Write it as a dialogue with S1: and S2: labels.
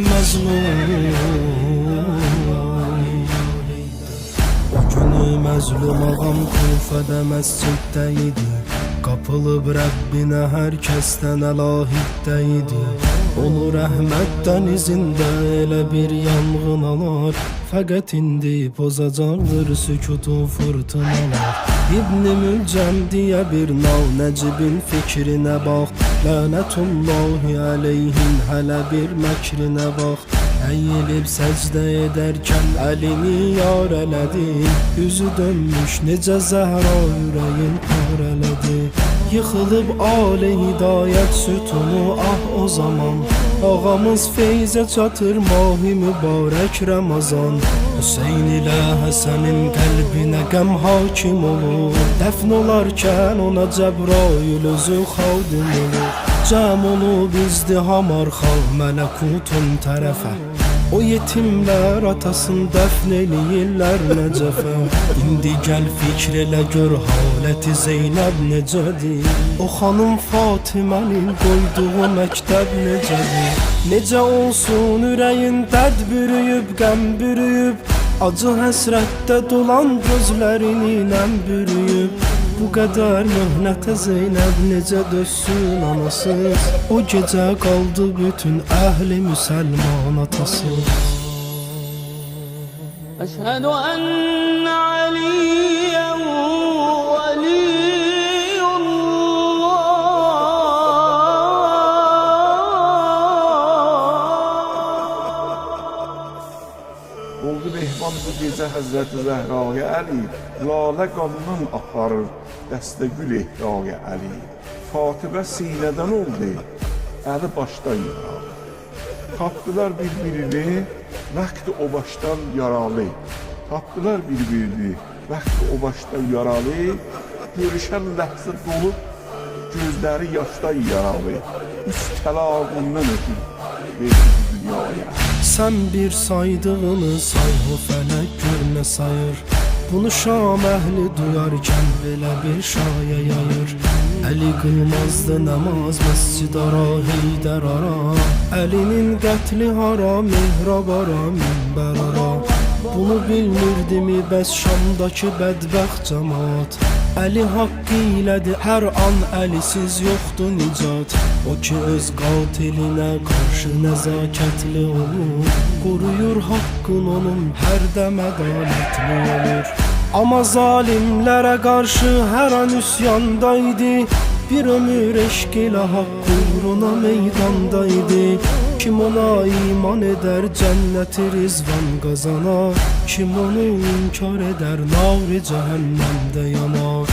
S1: məzlum. O günü məzlum ağam Kufədə məsciddə idi. Qapılıb Rəbbinə hər kəsdən əlahiddə idi. Onu rəhmətdən izində elə bir yanğın alar. Fəqət indi pozacaqdır sükutu fırtınalar. İbn-i Mülcəm deyə bir nal Nəcibin fikrinə bax. Lənətullahi əleyhin hələ bir məkrinə bax. Əyilib səcdə edərkən əlini yar elədi. Üzü dönmüş necə zəhra ürəyin parələdi. Yıxılıb ali hidayət sütunu ah o zaman. Ağamız feyzə çatır mahi mübarək Ramazan. Hüseyn ilə Həsənin qəlbinə qəm hakim olur. Dəfn olarkən ona Cəbrail özü xadim olur. Cəm olub izdiham arxa mələkutun tərəfə. O yetimlər atasını dəfn eləyirlər Nəcəfə. İndi gəl fikr elə gör haləti Zeynəb necədir. O xanım Fatimənin qoyduğu məktəb necədir. Necə olsun ürəyin dərd bürüyüb, qəm bürüyüb. Acı həsrətdə dolan gözlərini nəm bürüyüb. Bu qədər möhnətə Zeynəb necə dözsün anasız. O gecə qaldı bütün əhli müsəlman atasız.
S2: Əşhədü ənnə Aliyyən vəliyyullah.
S3: Oldu mehman bu gecə Həzrəti Zəhraya Əli. Lalə qanından aparır dəstə gül ehraya Əli. Fatibə sinədən oldu, Əli başdan yaralı. Tapdılar bir-birini, vaxtı o başdan yaralı. Tapdılar bir-birini, vaxtı o başdan yaralı. Görüşən ləhzə dolub, gözləri yaşdan yaralı. Üst təlağından ötür, verdi dünyaya.
S1: Sən bir saydığını say, o fələk gör nə sayır. Bunu Şam əhli duyarkən belə bir şaya yayır. Əli qılmazdı namaz məscid ara, Heydər ara. Əlinin qətli hara, mehrab ara, minbər ara. Bunu bilmirdimi bəs Şamdakı bədbəxt cəmaat. Əli haqqı ilədi hər an əlisiz yoxdur nicat. O ki öz qatilinə qarşı nəzakətli olur. Qoruyur haqqın onun hər dəm ədalətli olur. Amma zalimlərə qarşı hər an üsyandaydı. Bir ömür eşq ilə haqq uğruna meydandaydı. Kim ona iman edər cənnəti rizvan qazanar. Kim onu inkar edər nar-ı cəhənnəmdə yanar.